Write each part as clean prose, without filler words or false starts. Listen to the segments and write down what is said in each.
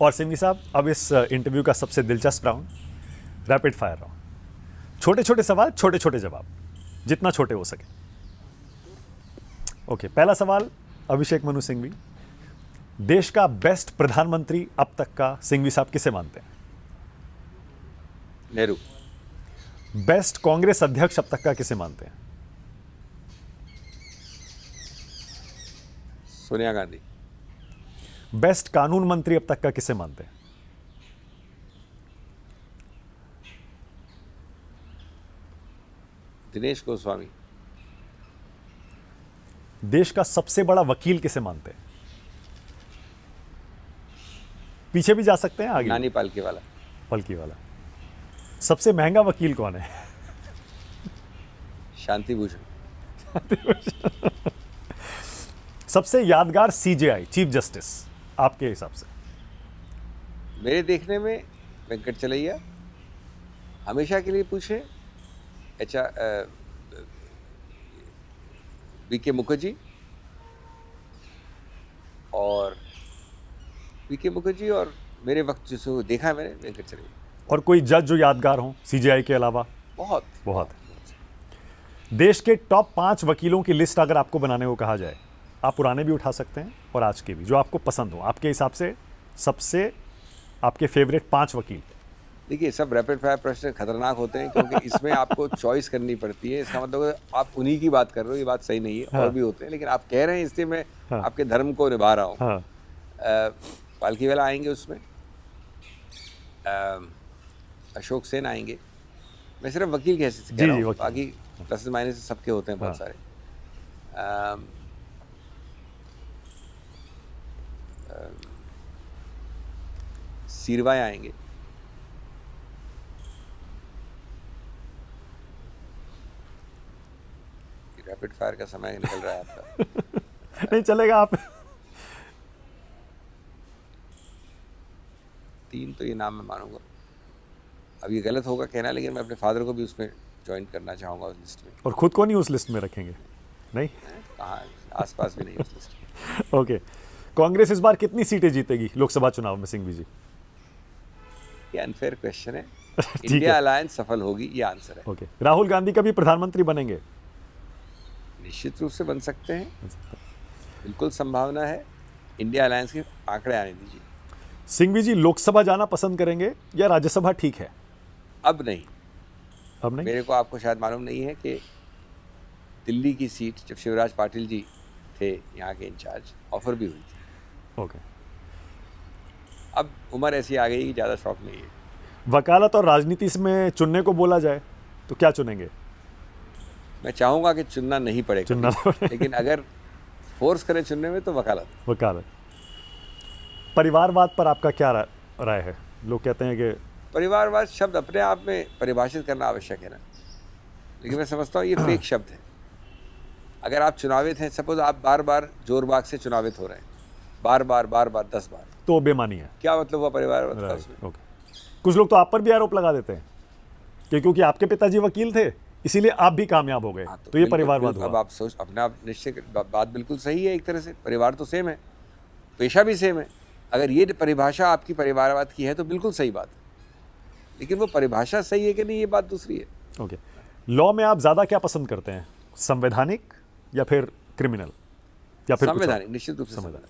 और सिंघवी साहब, अब इस इंटरव्यू का सबसे दिलचस्प राउंड, रैपिड फायर राउंड। छोटे छोटे सवाल, छोटे छोटे जवाब, जितना छोटे हो सके। ओके, पहला सवाल अभिषेक मनु सिंघवी, देश का बेस्ट प्रधानमंत्री अब तक का सिंघवी साहब किसे मानते हैं? नेहरू। बेस्ट कांग्रेस अध्यक्ष अब तक का किसे मानते हैं? सोनिया गांधी। बेस्ट कानून मंत्री अब तक का किसे मानते हैं? दिनेश गोस्वामी। देश का सबसे बड़ा वकील किसे मानते हैं? पीछे भी जा सकते हैं, आगे। नानी पालकी वाला। पलकी वाला। सबसे महंगा वकील कौन है? शांति भूषण। सबसे यादगार सीजेआई, चीफ जस्टिस, आपके हिसाब से? मेरे देखने में वेंकट चलैया। हमेशा के लिए पूछे बीके मुखर्जी और मेरे वक्त जिसको देखा है मैंने, वेंकट चलैया। और कोई जज जो यादगार हो सीजेआई के अलावा? बहुत। देश के टॉप 5 वकीलों की लिस्ट अगर आपको बनाने को कहा जाए, आप पुराने भी उठा सकते हैं और आज के भी, जो आपको पसंद हो, आपके हिसाब से सबसे आपके फेवरेट 5 वकील। देखिए, सब रैपिड फायर प्रश्न खतरनाक होते हैं क्योंकि इसमें आपको चॉइस करनी पड़ती है। इसका मतलब है आप उन्हीं की बात कर रहे हो, ये बात सही नहीं है। हाँ। और भी होते हैं, लेकिन आप कह रहे हैं इसलिए मैं हाँ। आपके धर्म को निभा रहा हूँ। हाँ। पालकी वाला आएंगे, उसमें अशोक सेन आएंगे। मैं सिर्फ वकील कैसे कह जी, रहा जी, हूँ, वकील। बाकी प्लस माइनस सबके होते हैं बहुत हाँ। सारे। सीरवाए आएंगे। रैपिड फायर का समय निकल रहा है आपका। नहीं चलेगा, आप। 3 तो ये नाम मैं मानूंगा। अब ये गलत होगा कहना, लेकिन मैं अपने फादर को भी उसमें ज्वाइन करना चाहूँगा उस लिस्ट में। और खुद को नहीं उस लिस्ट में रखेंगे? नहीं। कहाँ, आसपास भी नहीं उस लिस्ट में। ओके, कांग्रेस इस बार कितनी सीटें जीतेगी लोकसभा चुनाव में सिंघवी जी? ये अनफेयर क्वेश्चन है। ठीक इंडिया है। अलायंस सफल होगी, ये आंसर है। ओके, राहुल गांधी कभी प्रधानमंत्री बनेंगे? निश्चित रूप से बन सकते हैं, बिल्कुल संभावना है। इंडिया अलायंस के आंकड़े आने दीजिए। सिंघवी जी लोकसभा जाना पसंद करेंगे या राज्यसभा ठीक है? अब नहीं। अब नहीं? मेरे को, आपको शायद मालूम नहीं है कि दिल्ली की सीट जब शिवराज पाटिल जी थे यहाँ के इंचार्ज, ऑफर भी हुई थी। ओके। अब उम्र ऐसी आ गई कि ज़्यादा शौक नहीं है। वकालत और राजनीति में चुनने को बोला जाए तो क्या चुनेंगे? मैं चाहूँगा कि चुनना नहीं पड़े कभी, चुनना पड़े। लेकिन अगर फोर्स करें चुनने में तो वकालत। वकालत। परिवारवाद पर आपका क्या राय है? लोग कहते हैं कि परिवारवाद शब्द अपने आप में परिभाषित करना आवश्यक है ना, लेकिन मैं समझता हूँ ये फेक शब्द है। अगर आप चुनावित हैं, सपोज आप बार बार जोरबाग से चुनावित हो रहे हैं, बार बार 10 बार, तो बेमानी है। क्या मतलब हुआ परिवारवाद का उसमें? ओके। कुछ लोग तो आप पर भी आरोप लगा देते हैं कि क्योंकि आपके पिताजी वकील थे इसीलिए आप भी कामयाब हो गए, हाँ, तो ये बिल्कुल, परिवारवाद अब हुआ। आप सोच, अपने आप निश्चय बात बिल्कुल सही है। एक तरह से परिवार तो सेम है, पेशा भी सेम है। अगर ये परिभाषा आपकी परिवारवाद की है तो बिल्कुल सही बात है, लेकिन वो परिभाषा सही है कि नहीं, ये बात दूसरी है। ओके, लॉ में आप ज़्यादा क्या पसंद करते हैं, संवैधानिक या फिर क्रिमिनल या फिर कुछ और? संवैधानिक, निश्चित रूप से संवैधानिक।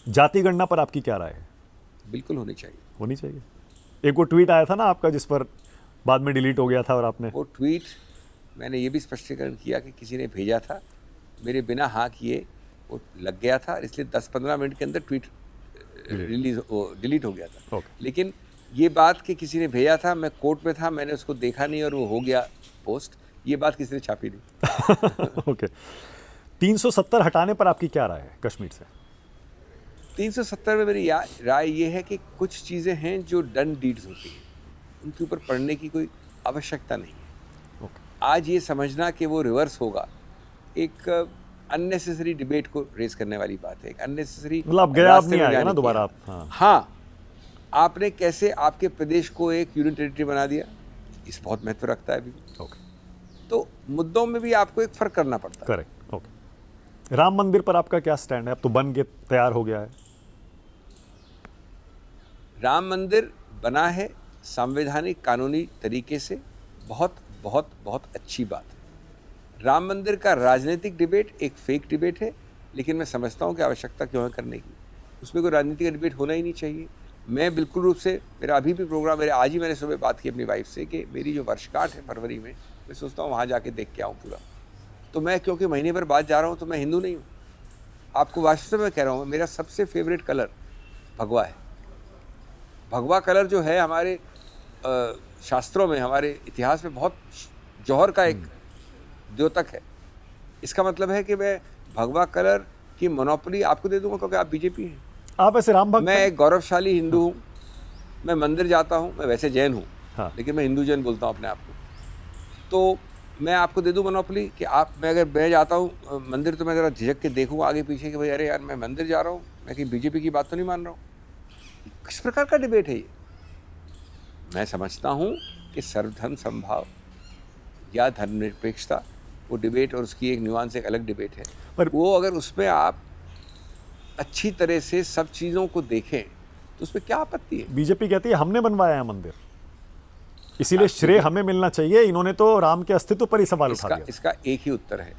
जाति गणना पर आपकी क्या राय है? बिल्कुल होनी चाहिए। होनी चाहिए। एक वो ट्वीट आया था ना आपका, जिस पर बाद में डिलीट हो गया था और आपने वो ट्वीट मैंने ये भी स्पष्टीकरण किया कि किसी ने भेजा था, मेरे बिना हाँ किए वो लग गया था, इसलिए 10-15 मिनट के अंदर ट्वीट डिलीट हो गया था। ओके। लेकिन ये बात कि किसी ने भेजा था, मैं कोर्ट में था, मैंने उसको देखा नहीं और वो हो गया पोस्ट, ये बात किसी ने छापी नहीं। ओके। 370 हटाने पर आपकी क्या राय है कश्मीर से? 370 में मेरी राय ये है कि कुछ चीज़ें हैं जो डन डीड्स होती हैं, उनके ऊपर पढ़ने की कोई आवश्यकता नहीं है। आज ये समझना कि वो रिवर्स होगा एक अननेसेसरी डिबेट को रेज करने वाली बात है, एक अननेसेसरी, मतलब गया आप नहीं आएगा ना दोबारा आप? हाँ, आपने कैसे आपके प्रदेश को एक यूनियन टेरिटरी बना दिया, इस बहुत महत्व रखता है अभी। ओके। तो मुद्दों में भी आपको एक फर्क करना पड़ता है। करेक्ट। ओके। राम मंदिर पर आपका क्या स्टैंड है? अब तो बन के तैयार हो गया है। राम मंदिर बना है संवैधानिक कानूनी तरीके से, बहुत बहुत बहुत अच्छी बात है। राम मंदिर का राजनीतिक डिबेट एक फेक डिबेट है, लेकिन मैं समझता हूँ कि आवश्यकता क्यों है करने की। उसमें कोई राजनीति का डिबेट होना ही नहीं चाहिए। मैं बिल्कुल रूप से, मेरा अभी भी प्रोग्राम, मेरे आज ही मैंने सुबह बात की अपनी वाइफ से कि मेरी जो वर्षगांठ है फरवरी में, मैं सोचता हूँ वहाँ जाके देख के आऊँ पूरा। तो मैं क्योंकि महीने भर बाद जा रहा हूँ तो मैं हिंदू नहीं हूँ। आपको वास्तव में कह रहा हूँ, मेरा सबसे फेवरेट कलर भगवा है। भगवा कलर जो है हमारे शास्त्रों में, हमारे इतिहास में बहुत जौहर का एक द्योतक है। इसका मतलब है कि मैं भगवा कलर की मोनोपोली आपको दे दूंगा क्योंकि आप बीजेपी हैं। आप ऐसे राम भक्त मैं हैं? एक गौरवशाली हिंदू हूँ, मैं मंदिर जाता हूँ, मैं वैसे जैन हूँ, हाँ। लेकिन मैं हिंदू जैन बोलता हूँ अपने आप को। तो मैं आपको दे दूँ मोनोपोली कि आप, मैं अगर मैं जाता हूँ मंदिर तो मैं ज़रा झिझक के देखूँ आगे पीछे कि भाई अरे यार मैं मंदिर जा रहा हूँ, मैं कहीं बीजेपी की बात तो नहीं मान रहा हूँ। किस प्रकार का डिबेट है ये? मैं समझता हूँ कि सर्वधर्म समभाव या धर्मनिरपेक्षता, वो डिबेट और उसकी एक न्यूआंस एक अलग डिबेट है, पर वो अगर उसमें आप अच्छी तरह से सब चीज़ों को देखें तो उसमें क्या आपत्ति है? बीजेपी कहती है हमने बनवाया है मंदिर, इसीलिए श्रेय हमें मिलना चाहिए, इन्होंने तो राम के अस्तित्व पर ही सवाल उठा दिया। इसका एक ही उत्तर है,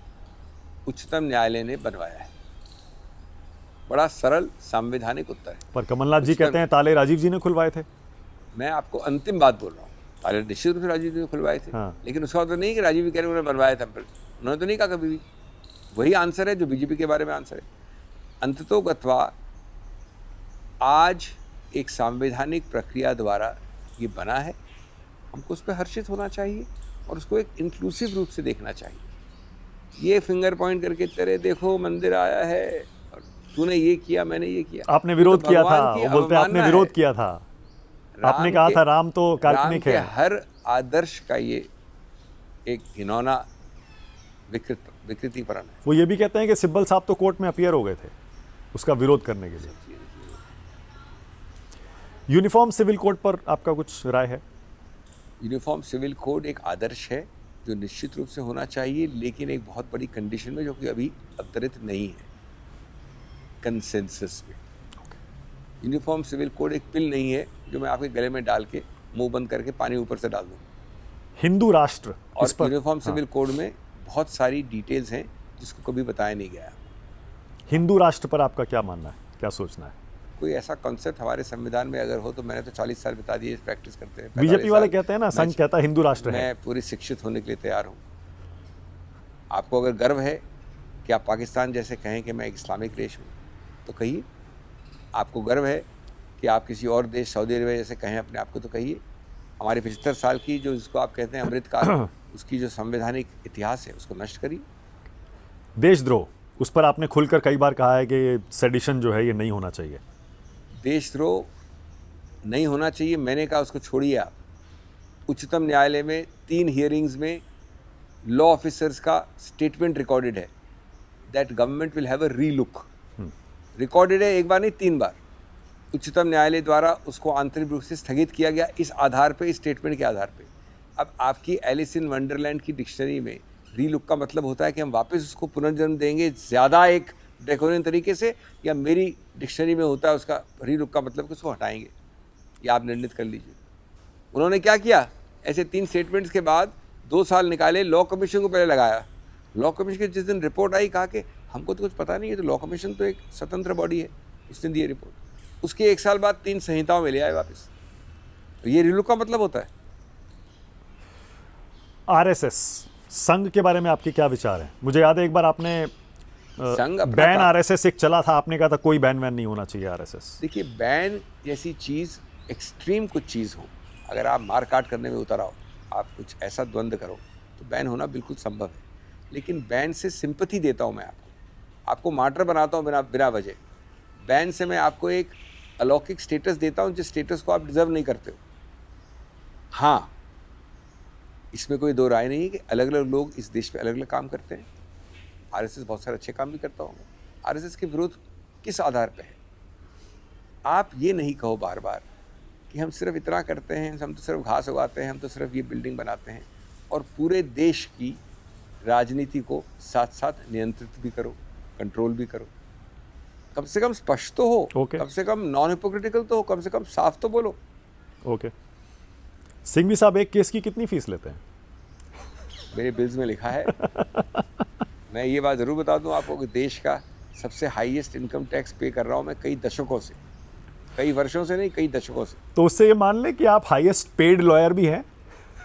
उच्चतम न्यायालय ने बनवाया है। बड़ा सरल संवैधानिक उत्तर है। पर कमलनाथ जी कहते हैं ताले राजीव जी ने खुलवाए थे। मैं आपको अंतिम बात बोल रहा हूँ, ताले निश्चित रूप से राजीव जी ने खुलवाए थे। हाँ। लेकिन उसका मतलब नहीं कि राजीव जी कह रहे उन्होंने बनवाया था, उन्होंने तो नहीं कहा कभी भी। वही आंसर है जो बीजेपी के बारे में आंसर है। अंततोगत्वा आज एक सांवैधानिक प्रक्रिया द्वारा ये बना है, हमको उस पर हर्षित होना चाहिए और उसको एक इंक्लूसिव रूप से देखना चाहिए। ये फिंगर पॉइंट करके तेरे देखो मंदिर आया है और तूने ये किया, मैंने ये किया, आपने विरोध तो किया था, भगवान की वो बोलते हैं आपने अवमानना विरोध है। किया था, आपने कहा था राम तो काल्पनिक है। हर आदर्श का ये एक घिनौना विकृतिकरण है। वो ये भी कहते हैं कि सिब्बल साहब तो कोर्ट में अपीयर हो गए थे उसका विरोध करने के लिए। यूनिफॉर्म सिविल कोड पर आपका कुछ राय है? यूनिफॉर्म सिविल कोड एक आदर्श है जो निश्चित रूप से होना चाहिए, लेकिन एक बहुत बड़ी कंडीशन में जो कि अभी अवतरित नहीं है कंसेंसस में। यूनिफॉर्म सिविल कोड एक पिल नहीं है जो मैं आपके गले में डाल के मुंह बंद करके पानी ऊपर से डाल दूँ। हिंदू राष्ट्र और यूनिफॉर्म सिविल कोड में बहुत सारी डिटेल्स हैं जिसको कभी बताया नहीं गया। हिंदू राष्ट्र पर आपका क्या मानना है, क्या सोचना है? कोई ऐसा कॉन्सेप्ट हमारे संविधान में अगर हो तो मैंने तो 40 साल बता दिए, प्रैक्टिस करते हैं। बीजेपी वाले कहते हैं ना, संघ कहता है हिंदू राष्ट्र है। मैं पूरी शिक्षित होने के लिए तैयार हूँ। आपको अगर गर्व है कि आप पाकिस्तान जैसे कहें कि मैं एक इस्लामिक देश हूँ तो कहिए। आपको गर्व है कि आप किसी और देश सऊदी अरेबिया जैसे कहें अपने आप को तो कहिए। हमारे 75 साल की जो जिसको आप कहते हैं अमृतकाल, उसकी जो संवैधानिक इतिहास है उसको नष्ट करिए। देशद्रोह, उस पर आपने खुलकर कई बार कहा है कि सेडिशन जो है ये नहीं होना चाहिए। देशद्रोह नहीं होना चाहिए, मैंने कहा उसको छोड़िए आप। उच्चतम न्यायालय में 3 हियरिंग्स में लॉ ऑफिसर्स का स्टेटमेंट रिकॉर्डेड है that government will have a relook. Recorded है, एक बार नहीं 3 बार। उच्चतम न्यायालय द्वारा उसको आंतरिक रूप से स्थगित किया गया इस आधार पे, इस स्टेटमेंट के आधार पे। अब आपकी एलिस इन वंडरलैंड की डिक्शनरी में रीलुक का मतलब होता है कि हम वापस उसको पुनर्जन्म देंगे ज़्यादा एक ड्रैकोनियन तरीके से, या मेरी डिक्शनरी में होता है उसका रीलुक का मतलब कि उसको हटाएंगे। या आप निर्णित कर लीजिए। उन्होंने क्या किया, ऐसे 3 स्टेटमेंट्स के बाद 2 साल निकाले, लॉ कमीशन को पहले लगाया। लॉ कमीशन की जिस दिन रिपोर्ट आई कहा कि हमको तो कुछ पता नहीं है, तो लॉ कमीशन तो एक स्वतंत्र बॉडी है, उसने दी रिपोर्ट। उसके 1 साल बाद 3 संहिताओं में ले आए वापस। तो ये रीलुक का मतलब होता है। आरएसएस संघ के बारे में आपके क्या विचार हैं? मुझे याद है एक बार आपने संघ अपना बैन आरएसएस एक चला था, आपने कहा था कोई बैन वैन नहीं होना चाहिए आरएसएस। देखिए, बैन जैसी चीज़ एक्सट्रीम कुछ चीज़ हो, अगर आप मार काट करने में उतर आओ, आप कुछ ऐसा द्वंद्व करो तो बैन होना बिल्कुल संभव है। लेकिन बैन से सिंपैथी देता हूँ मैं आपको मार्टर बनाता हूँ बिना वजह। बैन से मैं आपको एक अलौकिक स्टेटस देता हूँ जिस स्टेटस को आप डिज़र्व नहीं करते हो। हाँ, इसमें कोई दो राय नहीं है कि अलग अलग लोग इस देश में अलग अलग काम करते हैं। आरएसएस बहुत सारे अच्छे काम भी करता होगा। आरएसएस के विरोध किस आधार पे है? आप ये नहीं कहो बार बार कि हम सिर्फ इतना करते हैं, हम तो सिर्फ घास उगाते हैं, हम तो सिर्फ ये बिल्डिंग बनाते हैं, और पूरे देश की राजनीति को साथ साथ नियंत्रित भी करो, कंट्रोल भी करो। कम से कम स्पष्ट तो हो, Okay. कम से कम नॉन हिपोक्रिटिकल तो हो, कम से कम साफ तो बोलो। ओके। सिंघवी साहब एक केस की कितनी फीस लेते हैं? मेरे बिल्स में लिखा है। मैं ये बात ज़रूर बता दूं आपको कि देश का सबसे हाईएस्ट इनकम टैक्स पे कर रहा हूं मैं कई दशकों से, कई वर्षों से नहीं, कई दशकों से। तो उससे ये मान लें कि आप हाईएस्ट पेड लॉयर भी हैं।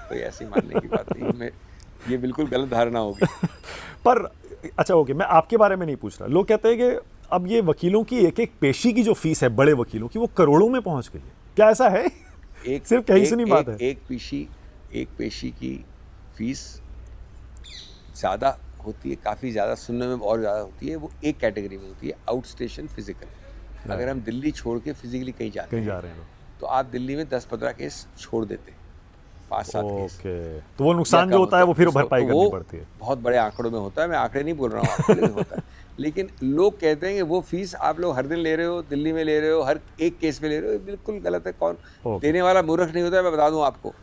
कोई ऐसी मानने की बात नहीं, मैं ये बिल्कुल गलत धारणा होगी। पर अच्छा ओके, मैं आपके बारे में नहीं पूछ रहा। लोग कहते हैं कि अब ये वकीलों की एक एक पेशी की जो फीस है, बड़े वकीलों की, वो करोड़ों में पहुंच गई है। क्या ऐसा है? सिर्फ कहीं से नहीं बात है। एक पेशी की फीस ज़्यादा होती है, काफ़ी ज़्यादा, सुनने में और ज़्यादा होती है। वो एक कैटेगरी में होती है, आउट स्टेशन फिजिकल। अगर हम दिल्ली छोड़ के फिजिकली कहीं जाते जा रहे हैं तो आप दिल्ली में 10-15 केस छोड़ देते हैं, 5-7 केस। ओके, तो वो नुकसान जो होता है वो फिर भरपाई करनी पड़ती है। बहुत बड़े आंकड़ों में होता है, मैं आंकड़े नहीं बोल रहा हूँ आपको, लेकिन होता है। लेकिन लोग कहते हैं कि वो फीस आप लोग हर दिन ले रहे हो, दिल्ली में ले रहे हो, हर एक केस में ले रहे हो, ये बिल्कुल गलत है। कौन देने वाला मूर्ख नहीं होता है, मैं बता दूं आपको।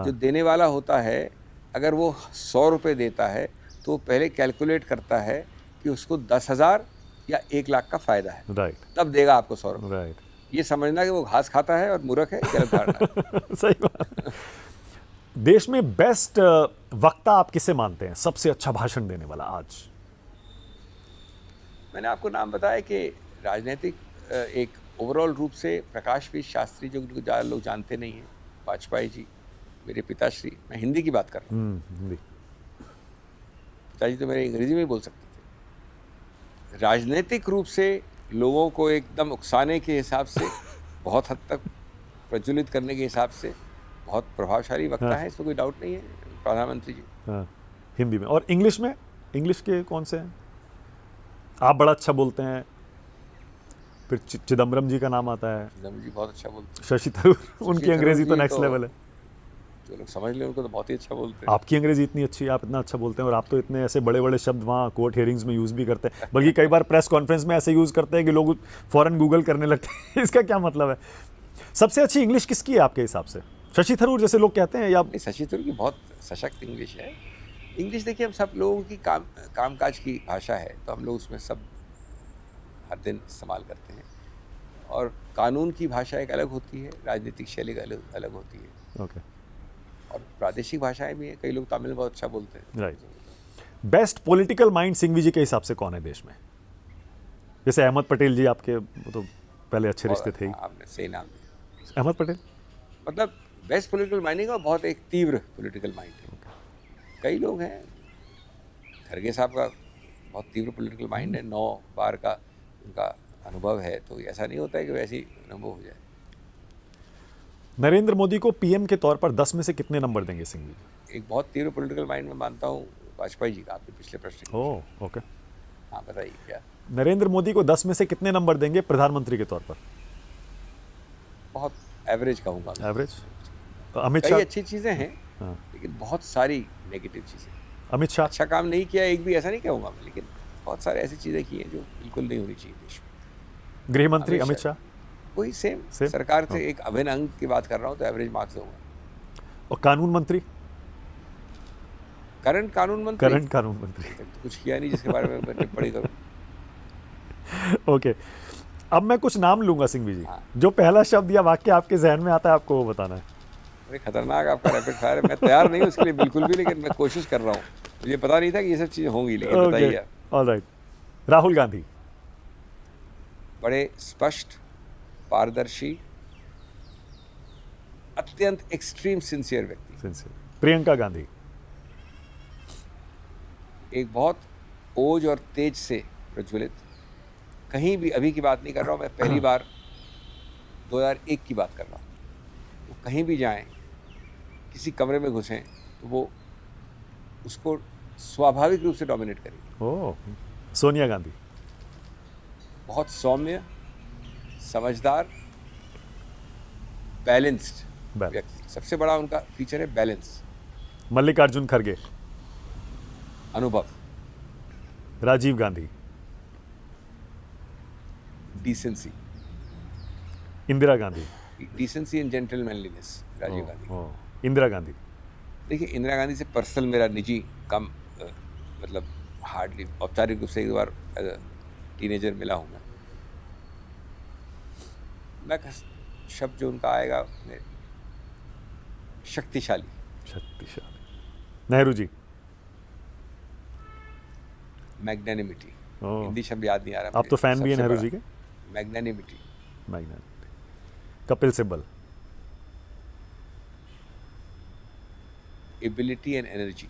जो देने वाला होता है, अगर वो 100 रुपये देता है तो वो पहले कैलकुलेट करता है कि उसको 10,000 या 1 लाख का फ़ायदा है, राइट, तब देगा आपको 100 रुपये। राइट। ये समझना कि वो घास खाता है और मूर्ख है, गलत धारणा है। सही बात। देश में बेस्ट वक्ता आप किसे मानते हैं? सबसे अच्छा भाषण देने वाला आज? मैंने आपको नाम बताया कि राजनीतिक एक ओवरऑल रूप से प्रकाश पीठ शास्त्री, जो ज़्यादा लोग जानते नहीं हैं, वाजपेयी जी, मेरे पिताश्री। मैं हिंदी की बात कर रहा हूँ, हिंदी। पिताजी तो मेरे अंग्रेजी में ही बोल सकते थे। राजनीतिक रूप से लोगों को एकदम उकसाने के हिसाब से, बहुत हद तक प्रज्वलित करने के हिसाब से बहुत प्रभावशाली वक्ता है, इसमें कोई डाउट नहीं है, प्रधानमंत्री जी। हाँ, हिंदी में। और इंग्लिश में? इंग्लिश के कौन से हैं? आप बड़ा अच्छा बोलते हैं। फिर चिदम्बरम जी का नाम आता है। चिदम्बरम जी बहुत अच्छा बोलते हैं। शशि थरूर, उनकी अंग्रेजी तो नेक्स्ट लेवल है। जो लोग समझ लें उनको तो बहुत ही अच्छा बोलते हैं। आपकी अंग्रेजी इतनी अच्छी है, आप इतना अच्छा बोलते हैं, और आप तो इतने ऐसे बड़े बड़े शब्द वहाँ कोर्ट हियरिंग्स में यूज़ भी करते हैं, बल्कि कई बार प्रेस कॉन्फ्रेंस में ऐसे यूज़ करते हैं कि लोग फ़ौरन गूगल करने लगते हैं। इसका क्या मतलब है? सबसे अच्छी इंग्लिश किसकी है आपके हिसाब से? शशि थरूर जैसे लोग कहते हैं, या शशि थरूर की बहुत सशक्त इंग्लिश है। इंग्लिश देखिए, हम सब लोगों की कामकाज की भाषा है, तो हम लोग उसमें सब हर दिन इस्तेमाल करते हैं। और कानून की भाषा एक अलग होती है, राजनीतिक शैली अलग अलग होती है। ओके। और प्रादेशिक भाषाएं भी हैं, कई लोग तमिल बहुत अच्छा बोलते हैं। Right. Best political mind Singhvi ji के हिसाब से कौन है देश में? जैसे अहमद पटेल जी, आपके वो तो पहले अच्छे रिश्ते थे ही। आपने सही नाम दिया, अहमद पटेल। मतलब बेस्ट पॉलिटिकल माइंडिंग और बहुत एक तीव्र पॉलिटिकल माइंड है। कई लोग हैं, खरगे साहब का बहुत तीव्र पॉलिटिकल माइंड है, 9 बार का उनका अनुभव है, तो ऐसा नहीं होता है कि वैसे ही अनुभव हो जाए। नरेंद्र मोदी को पीएम के तौर पर 10 में से कितने नंबर देंगे सिंघवी जी? एक बहुत तीव्र पॉलिटिकल माइंड में मानता हूँ वाजपेयी जी का, आपके पिछले प्रश्न। ओह, ओके। हाँ, बताइए क्या? नरेंद्र मोदी को 10 में से कितने नंबर देंगे प्रधानमंत्री के तौर पर? बहुत एवरेज कहूँगा। एवरेज। अमित कई शाह। अच्छी चीज़ें हैं, हाँ। लेकिन बहुत सारी नेगेटिव चीज़ें। अमित शाह। अच्छा काम नहीं किया एक भी, ऐसा नहीं कहूँगा मैं, लेकिन बहुत सारे ऐसी चीज़ें की हैं जो बिल्कुल नहीं होनी चाहिए देश में। गृह मंत्री अमित शाह। वही सेम सरकार से एक अभिन्न अंग की बात कर रहा हूँ, तो एवरेज मार्क्स दूंगा। और कानून मंत्री? करंट कानून मंत्री? करंट कानून मंत्री। तो कुछ किया नहीं जिसके बारे में मैं टिप्पणी करूँ। ओके, अब मैं कुछ नाम लूंगा सिंघवी जी। हाँ। जो पहला शब्द या वाक्य आपके जहन में आता है, आपको वो बताना है। अरे खतरनाक आपका रैपिड फायर है, मैं तैयार नहीं हूँ उसके लिए बिल्कुल भी, लेकिन मैं कोशिश कर रहा हूँ। मुझे पता नहीं था कि ये सब चीज़ें होंगी, लेकिन बताइए। ऑलराइट। राहुल गांधी। बड़े स्पष्ट, पारदर्शी, अत्यंत एक्सट्रीम सिंसियर व्यक्ति। प्रियंका गांधी। एक बहुत ओज और तेज से प्रज्वलित, कहीं भी, अभी की बात नहीं कर रहा हूँ मैं, पहली बार 2001 की बात कर रहा हूँ। वो कहीं भी जाएं, किसी कमरे में घुसें, तो वो उसको स्वाभाविक रूप से डोमिनेट करेगी। ओह। सोनिया गांधी। बहुत सौम्य, समझदार, बैलेंस्ड व्यक्ति। सबसे बड़ा उनका फीचर है बैलेंस। मल्लिकार्जुन खड़गे। अनुभव। Rajiv Gandhi. Decency. Indira Gandhi. Decency and gentlemanliness, Rajiv Gandhi. Indira Gandhi. देखिए, इंदिरा गांधी से पर्सनल मेरा निजी कम मतलब हार्डली औपचारिक रूप से एक बार एज अ टीनेजर मिला हूँ मैं। मैं शब्द जो उनका आएगा शक्तिशाली। शक्तिशाली। नेहरू जी। मैग्नेनिमिटी। ओह। हिंदी शब्द याद नहीं आ रहा आप तो फैन भी हैं सबसे नेहरू बड़ा। जी के। Magnanimity. Magnet. Kapil Sibal. Ability and energy.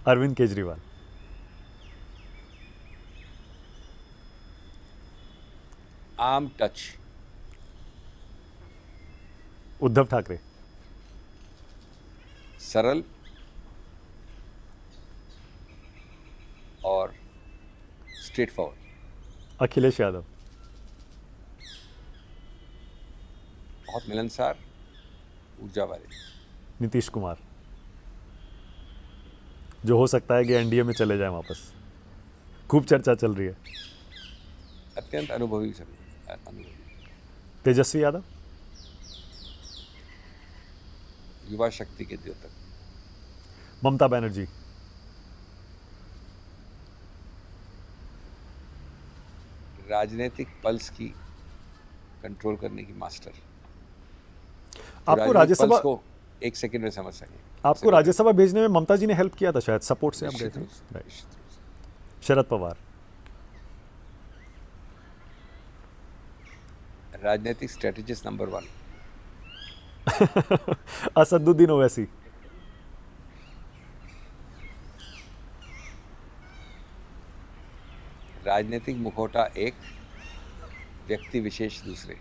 Arvind Kejriwal. Arm touch. Uddhav Thackeray. सरल और स्ट्रेट फॉरवर्ड। अखिलेश यादव। बहुत मिलनसार, ऊर्जा वाले। नीतीश कुमार, जो हो सकता है कि एनडीए में चले जाए वापस, खूब चर्चा चल रही है। अत्यंत अनुभवी सभी, अनुभवी। तेजस्वी यादव। युवा शक्ति के द्योतक। ममता बनर्जी। राजनीतिक पल्स की कंट्रोल करने की मास्टर। आपको राजनीतिक राज्यसभा पल्स को एक सेकंड में समझ सके। आपको राज्यसभा भेजने में ममता जी ने हेल्प किया था, शायद सपोर्ट से आप गए निश्चित थे। रूप से, Right. निश्चित रूप से। शरद पवार। राजनीतिक स्ट्रेटेजिस्ट नंबर 1। असदुद्दीन ओवैसी। राजनीतिक मुखौटा एक, व्यक्ति विशेष दूसरे।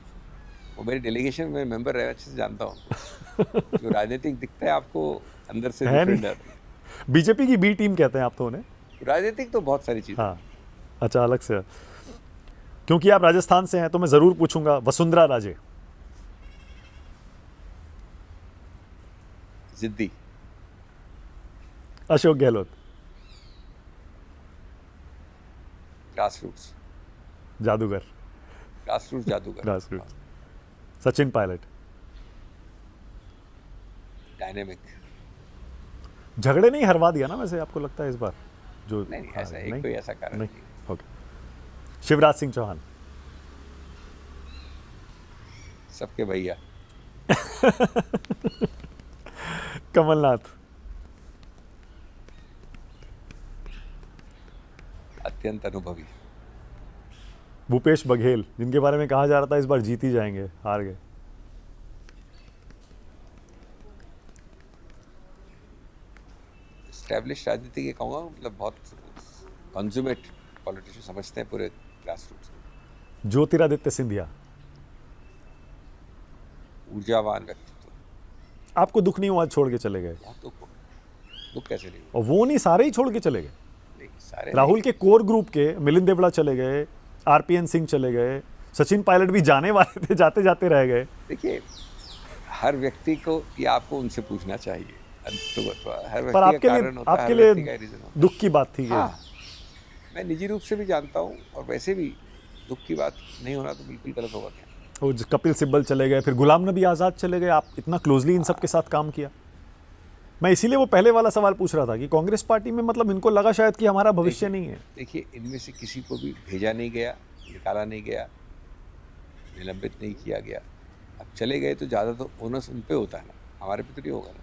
वो मेरी डेलीगेशन में मेंबर रहे, अच्छे से जानता हूँ उनको। जो राजनीतिक दिखता है आपको, अंदर से है डिफरेंट नहीं। है। बीजेपी की बी टीम कहते हैं आप तो उन्हें। राजनीतिक तो बहुत सारी चीज़ें। हाँ, अच्छा, अलग से। क्योंकि आप राजस्थान से हैं तो मैं जरूर पूछूंगा, वसुंधरा राजे। जिद्दी। अशोक गहलोत। Grass roots. जादूगर। ग्रास रूट्स जादूगर। Grass root. Sachin Pilot. Dynamic. झगड़े नहीं हरवा दिया ना वैसे, आपको लगता है इस बार जो नहीं हाँ, ऐसा एक कोई ऐसा कारण नहीं। नहीं। ओके। शिवराज सिंह चौहान। सबके भैया। कमलनाथ। अत्यंत अनुभवी। भूपेश बघेल, जिनके बारे में कहा जा रहा था इस बार जीत ही जाएंगे, हार गए। स्टैब्लिश राजनीति के कहूँगा, मतलब बहुत कंज्यूमेट पॉलिटिशियन, समझते हैं पूरे ग्रास रूट्स। ज्योतिरादित्य सिंधिया। ऊर्जावान व्यक्तित्व। आपको दुख नहीं हुआ छोड़ के चले गए? बहुत दुख कैसे नहीं हुआ? और वो नहीं, सारे ही छोड़ के चले गए। नहीं, सारे राहुल के कोर ग्रुप के मिलिंद देवड़ा चले गए, आरपीएन सिंह चले गए, सचिन पायलट भी जाने वाले थे, जाते जाते रह गए। देखिए, हर व्यक्ति को ये आपको उनसे पूछना चाहिए। हर पर व्यक्ति का कारण होता है, आपके हर लिए व्यक्ति का रीजन होता है। दुख की बात थी कि हाँ, मैं निजी रूप से भी जानता हूँ, और वैसे भी दुख की बात नहीं होना तो बिल्कुल गलत होगा। क्या वो कपिल सिब्बल चले गए, फिर गुलाम नबी आज़ाद चले गए। आप इतना क्लोजली इन सब के साथ काम किया। मैं इसीलिए वो पहले वाला सवाल पूछ रहा था कि कांग्रेस पार्टी में मतलब इनको लगा शायद कि हमारा भविष्य नहीं है। देखिए, इनमें से किसी को भी भेजा नहीं गया, निकाला नहीं गया, निलंबित नहीं किया गया। अब चले गए तो ज़्यादा तो ओनस उन पे होता है ना, हमारे पे तो नहीं होगा ना।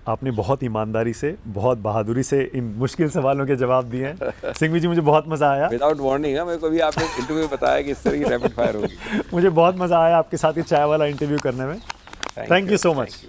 आपने बहुत ईमानदारी से, बहुत बहादुरी से इन मुश्किल सवालों के जवाब दिए हैं। सिंघवी जी, मुझे बहुत मज़ा आया। विदाउट वार्निंग, मेरे को भी आपने इंटरव्यू में बताया कि इस तरह की रैपिड फायर होगी। मुझे बहुत मज़ा आया आपके साथ ये चाय वाला इंटरव्यू करने में। Thank you so much.